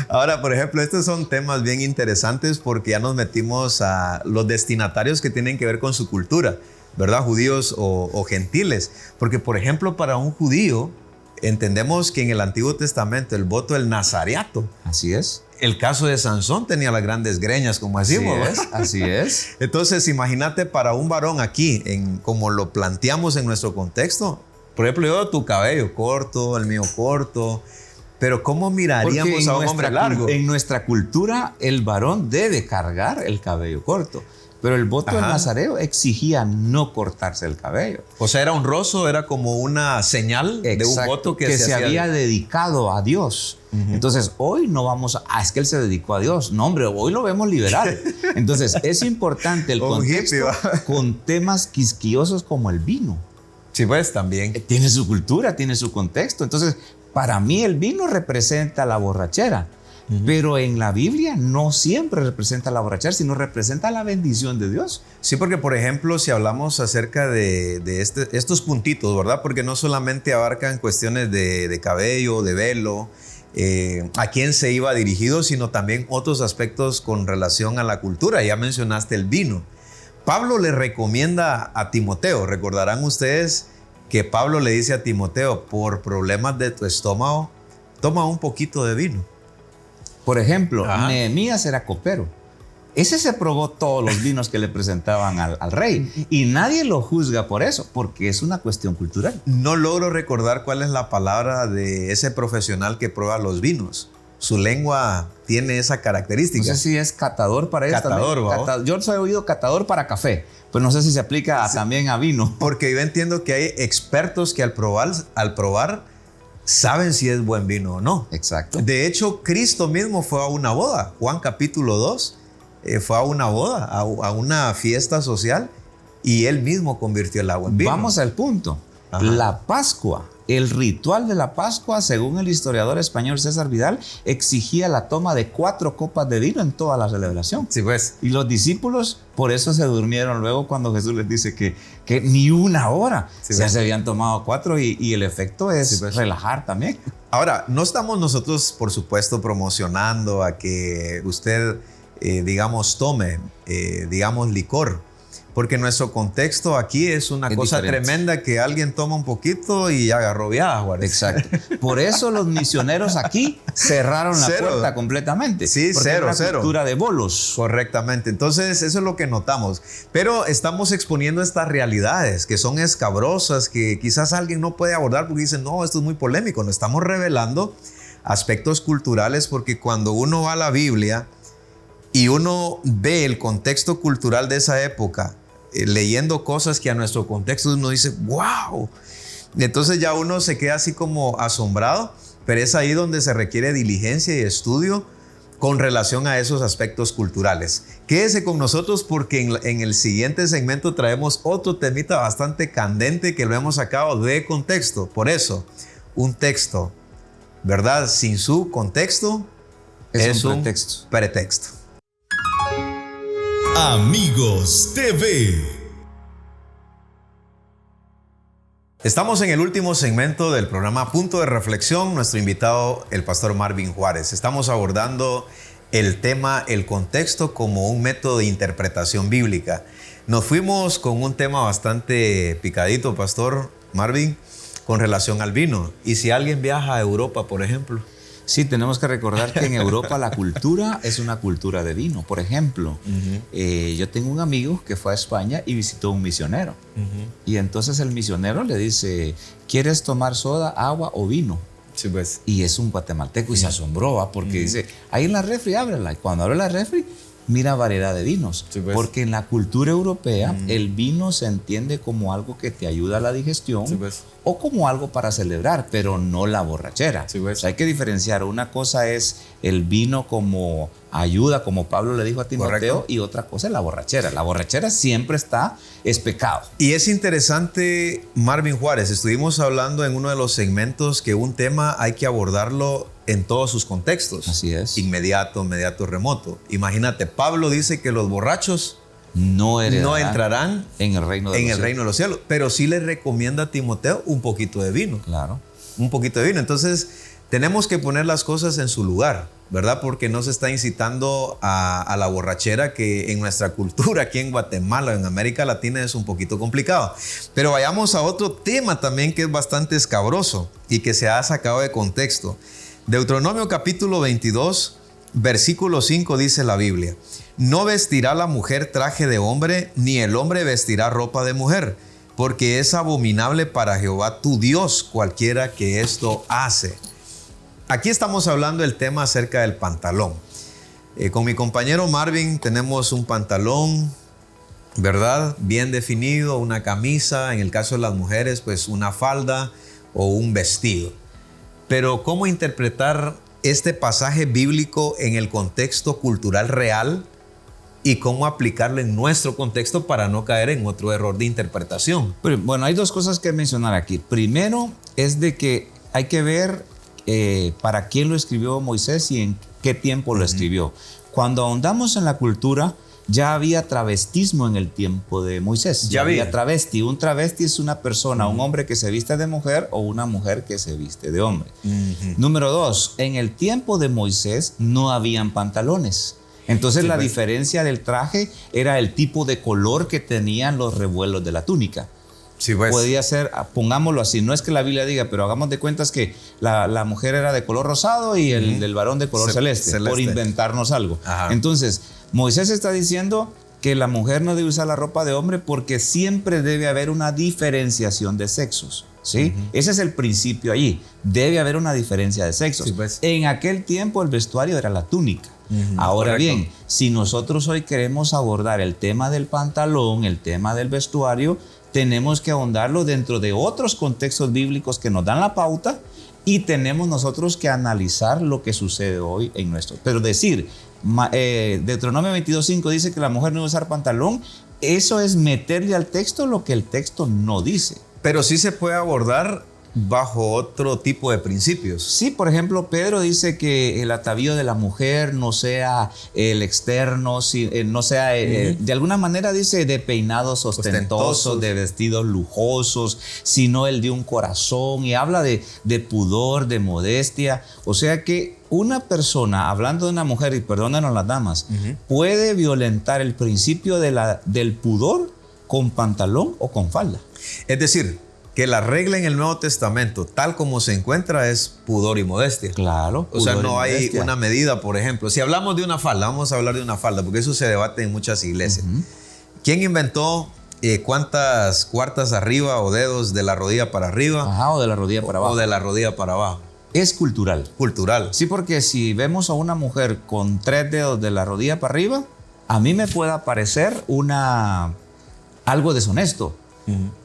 S1: Ahora, por ejemplo, estos son temas bien interesantes porque ya nos metimos a los destinatarios que tienen que ver con su cultura, ¿verdad? Judíos o gentiles. Porque, por ejemplo, para un judío, entendemos que en el Antiguo Testamento el voto del nazareato.
S3: Así es.
S1: El caso de Sansón tenía las grandes greñas, como decimos.
S3: Así es.
S1: Entonces, imagínate para un varón aquí, como lo planteamos en nuestro contexto. Por ejemplo, yo tu cabello corto, el mío corto. Pero ¿cómo miraríamos a un hombre largo?
S3: En nuestra cultura, el varón debe cargar el cabello corto. Pero el voto del nazareo exigía no cortarse el cabello.
S1: O sea, era honroso, era como una señal de un voto que
S3: se había dedicado a Dios. Entonces, hoy no vamos es que él se dedicó a Dios. No, hombre, hoy lo vemos liberal. Entonces, es importante el contexto con temas quisquillosos como el vino.
S1: Sí, pues también.
S3: Tiene su cultura, tiene su contexto. Entonces, para mí el vino representa la borrachera. Pero en la Biblia no siempre representa la borrachera, sino representa la bendición de Dios.
S1: Sí, porque por ejemplo, si hablamos acerca de estos puntitos, ¿verdad? Porque no solamente abarcan cuestiones de cabello, de velo, a quién se iba dirigido, sino también otros aspectos con relación a la cultura. Ya mencionaste el vino. Pablo le recomienda a Timoteo, recordarán ustedes que Pablo le dice a Timoteo, por problemas de tu estómago, toma un poquito de vino.
S3: Por ejemplo, Nehemías era copero. Ese se probó todos los vinos que le presentaban al rey. Y nadie lo juzga por eso, porque es una cuestión cultural.
S1: No logro recordar cuál es la palabra de ese profesional que prueba los vinos. Su lengua tiene esa característica.
S3: No sé si es catador para esto. Yo he oído catador para café, pero no sé si se aplica también a vino.
S1: Porque yo entiendo que hay expertos que al probar saben si es buen vino o no.
S3: Exacto.
S1: De hecho, Cristo mismo fue a una boda. Juan capítulo 2 fue a una boda, a una fiesta social, y él mismo convirtió el agua en vino.
S3: Vamos al punto. La Pascua, el ritual de la Pascua, según el historiador español César Vidal, exigía la toma de 4 copas de vino en toda la celebración.
S1: Sí, pues.
S3: Y los discípulos por eso se durmieron luego cuando Jesús les dice que ni una hora. Ya se habían tomado 4 y el efecto es relajar también.
S1: Ahora, no estamos nosotros, por supuesto, promocionando a que usted, tome, licor. Porque nuestro contexto aquí es una cosa tremenda, que alguien toma un poquito y agarró viaje.
S3: Exacto. Por eso los misioneros aquí cerraron la puerta completamente.
S1: Sí,
S3: porque
S1: cero.
S3: Es una cultura de bolos.
S1: Correctamente. Entonces, eso es lo que notamos. Pero estamos exponiendo estas realidades que son escabrosas, que quizás alguien no puede abordar porque dice, no, esto es muy polémico. No estamos revelando aspectos culturales, porque cuando uno va a la Biblia y uno ve el contexto cultural de esa época, leyendo cosas que a nuestro contexto uno dice, wow. Entonces ya uno se queda así como asombrado, pero es ahí donde se requiere diligencia y estudio con relación a esos aspectos culturales. Quédese con nosotros porque en el siguiente segmento traemos otro temita bastante candente que lo hemos sacado de contexto. Por eso, un texto, ¿verdad?, sin su contexto es un pretexto.
S2: Amigos TV.
S1: Estamos en el último segmento del programa Punto de Reflexión. Nuestro invitado, el pastor Marvin Juárez. Estamos abordando el tema, el contexto como un método de interpretación bíblica. Nos fuimos con un tema bastante picadito, pastor Marvin, con relación al vino. ¿Y si alguien viaja a Europa, por ejemplo?
S3: Sí, tenemos que recordar que en Europa la cultura es una cultura de vino. Por ejemplo, yo tengo un amigo que fue a España y visitó un misionero. Y entonces el misionero le dice, ¿quieres tomar soda, agua o vino?
S1: Sí, pues.
S3: Y es un guatemalteco y se asombró, porque dice, ahí en la refri, ábrela. Y cuando abre la refri, mira variedad de vinos. Sí, pues. Porque en la cultura europea el vino se entiende como algo que te ayuda a la digestión, sí, pues, o como algo para celebrar, pero no la borrachera. Sí, pues. O sea, hay que diferenciar. Una cosa es el vino como ayuda, como Pablo le dijo a Timoteo, correcto, y otra cosa es la borrachera. La borrachera siempre es pecado.
S1: Y es interesante, Marvin Juárez, estuvimos hablando en uno de los segmentos que un tema hay que abordarlo en todos sus contextos.
S3: Así es.
S1: Inmediato, mediato, remoto. Imagínate, Pablo dice que los borrachos
S3: no
S1: entrarán
S3: en el reino
S1: de los cielos. Pero sí le recomienda a Timoteo un poquito de vino.
S3: Claro.
S1: Un poquito de vino. Entonces, tenemos que poner las cosas en su lugar, ¿verdad? Porque no se está incitando a la borrachera, que en nuestra cultura, aquí en Guatemala, en América Latina, es un poquito complicado. Pero vayamos a otro tema también que es bastante escabroso y que se ha sacado de contexto. Deuteronomio capítulo 22, versículo 5 dice la Biblia: no vestirá la mujer traje de hombre, ni el hombre vestirá ropa de mujer, porque es abominable para Jehová tu Dios cualquiera que esto hace. Aquí estamos hablando del tema acerca del pantalón. Con mi compañero Marvin tenemos un pantalón, ¿verdad?, bien definido, una camisa, en el caso de las mujeres, pues una falda o un vestido. Pero ¿cómo interpretar este pasaje bíblico en el contexto cultural real y cómo aplicarlo en nuestro contexto para no caer en otro error de interpretación?
S3: Bueno, hay dos cosas que mencionar aquí. Primero es de que hay que ver para quién lo escribió Moisés y en qué tiempo lo escribió. Cuando ahondamos en la cultura, ya había travestismo en el tiempo de Moisés. Ya había travesti. Un travesti es una persona, un hombre que se viste de mujer o una mujer que se viste de hombre. Número dos, en el tiempo de Moisés no habían pantalones. Entonces la diferencia del traje era el tipo de color que tenían los revuelos de la túnica.
S1: Sí, pues.
S3: Podía ser, pongámoslo así, no es que la Biblia diga, pero hagamos de cuentas que la mujer era de color rosado y el varón de color celeste, por inventarnos algo. Ajá. Entonces, Moisés está diciendo que la mujer no debe usar la ropa de hombre porque siempre debe haber una diferenciación de sexos, ¿sí? Ese es el principio allí. Debe haber una diferencia de sexos. Sí, pues. En aquel tiempo el vestuario era la túnica. Ahora correcto. Bien, si nosotros hoy queremos abordar el tema del pantalón, el tema del vestuario, tenemos que ahondarlo dentro de otros contextos bíblicos que nos dan la pauta y tenemos nosotros que analizar lo que sucede hoy en nuestro. Pero decir, Deuteronomio 22:5 dice que la mujer no debe usar pantalón, eso es meterle al texto lo que el texto no dice.
S1: Pero sí se puede abordar bajo otro tipo de principios.
S3: Sí, por ejemplo, Pedro dice que el atavío de la mujer no sea el externo, no sea, de alguna manera dice de peinados ostentosos, de vestidos lujosos, sino el de un corazón, y habla de pudor, de modestia. O sea que una persona, hablando de una mujer, y perdónenos las damas, puede violentar el principio del pudor con pantalón o con falda.
S1: Es decir, que la regla en el Nuevo Testamento, tal como se encuentra, es pudor y modestia.
S3: Claro.
S1: O sea, no hay una medida, por ejemplo. Si hablamos de una falda, vamos a hablar de una falda, porque eso se debate en muchas iglesias. ¿Quién inventó cuántas cuartas arriba o dedos de la rodilla para arriba?
S3: Ajá, o de la rodilla para abajo.
S1: O de la rodilla para abajo.
S3: Es cultural.
S1: Cultural.
S3: Sí, porque si vemos a una mujer con 3 dedos de la rodilla para arriba, a mí me puede parecer algo deshonesto.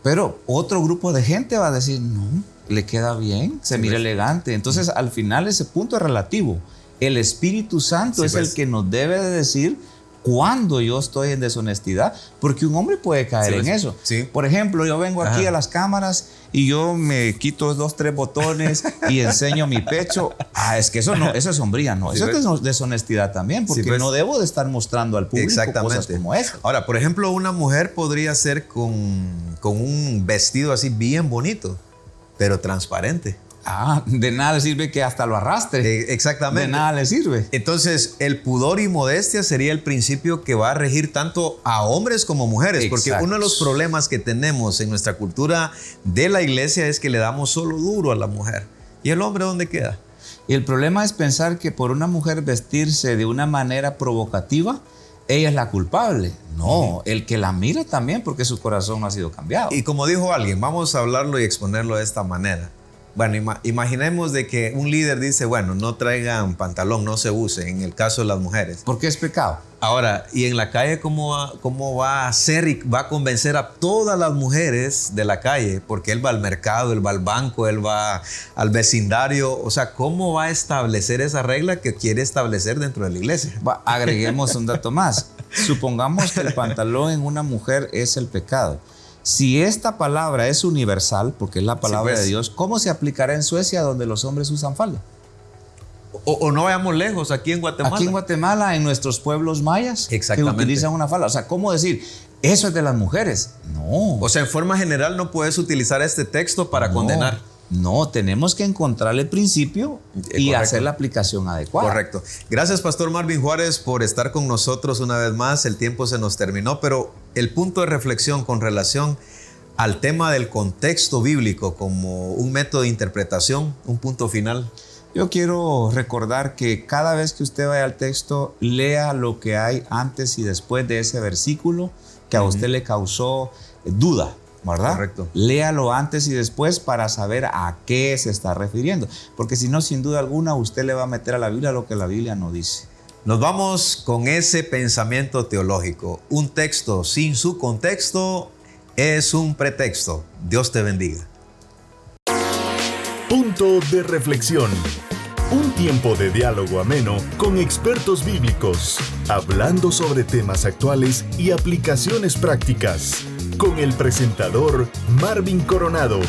S3: Pero otro grupo de gente va a decir, no, le queda bien, se mira elegante. Entonces, al final, ese punto es relativo. El Espíritu Santo
S1: Sí,
S3: es
S1: pues.
S3: el que nos debe de decir cuando yo estoy en deshonestidad, porque un hombre puede caer
S1: Sí,
S3: en
S1: pues.
S3: eso.
S1: Sí.
S3: Por ejemplo, yo vengo aquí
S1: Ajá.
S3: a las cámaras y yo me quito 2, 3 botones y enseño mi pecho. Es que eso no, eso es hombría, no.
S1: Sí,
S3: Eso
S1: pues.
S3: es deshonestidad también, porque
S1: Sí, pues.
S3: no debo de estar mostrando al público cosas como eso.
S1: Ahora, por ejemplo, una mujer podría ser con un vestido así bien bonito, pero transparente.
S3: De nada le sirve que hasta lo arrastre.
S1: Exactamente.
S3: De nada le sirve.
S1: Entonces, el pudor y modestia sería el principio que va a regir tanto a hombres como mujeres, porque
S3: Exacto.
S1: uno de los problemas que tenemos en nuestra cultura de la iglesia es que le damos solo duro a la mujer. ¿Y el hombre dónde queda?
S3: Y el problema es pensar que por una mujer vestirse de una manera provocativa, ella es la culpable. No, el que la mira también, porque su corazón no ha sido cambiado.
S1: Y como dijo alguien, vamos a hablarlo y exponerlo de esta manera. Bueno, imaginemos de que un líder dice, bueno, no traigan pantalón, no se use, en el caso de las mujeres.
S3: ¿Por qué es pecado?
S1: Ahora, y en la calle, ¿cómo va a hacer y va a convencer a todas las mujeres de la calle? Porque él va al mercado, él va al banco, él va al vecindario. O sea, ¿cómo va a establecer esa regla que quiere establecer dentro de la iglesia?
S3: Agreguemos un dato más. Supongamos que el pantalón en una mujer es el pecado. Si esta palabra es universal, porque es la palabra
S1: Sí, pues.
S3: de Dios, ¿cómo se aplicará en Suecia donde los hombres usan falda?
S1: O no vayamos lejos, aquí en Guatemala.
S3: Aquí en Guatemala, en nuestros pueblos mayas, que
S1: Exactamente.
S3: utilizan una falda. O sea, ¿cómo decir? Eso es de las mujeres. No.
S1: O sea, en forma general no puedes utilizar este texto para condenar.
S3: No, tenemos que encontrar el principio y
S1: Correcto.
S3: hacer la aplicación adecuada.
S1: Correcto. Gracias, Pastor Marvin Juárez, por estar con nosotros una vez más. El tiempo se nos terminó, pero el punto de reflexión con relación al tema del contexto bíblico como un método de interpretación, un punto final.
S3: Yo quiero recordar que cada vez que usted vaya al texto, lea lo que hay antes y después de ese versículo que a usted le causó duda, ¿verdad?
S1: Correcto.
S3: Léalo antes y después para saber a qué se está refiriendo. Porque si no, sin duda alguna, usted le va a meter a la Biblia lo que la Biblia no dice.
S1: Nos vamos con ese pensamiento teológico. Un texto sin su contexto es un pretexto. Dios te bendiga.
S2: Punto de reflexión. Un tiempo de diálogo ameno con expertos bíblicos, hablando sobre temas actuales y aplicaciones prácticas, con el presentador Marvin Coronado.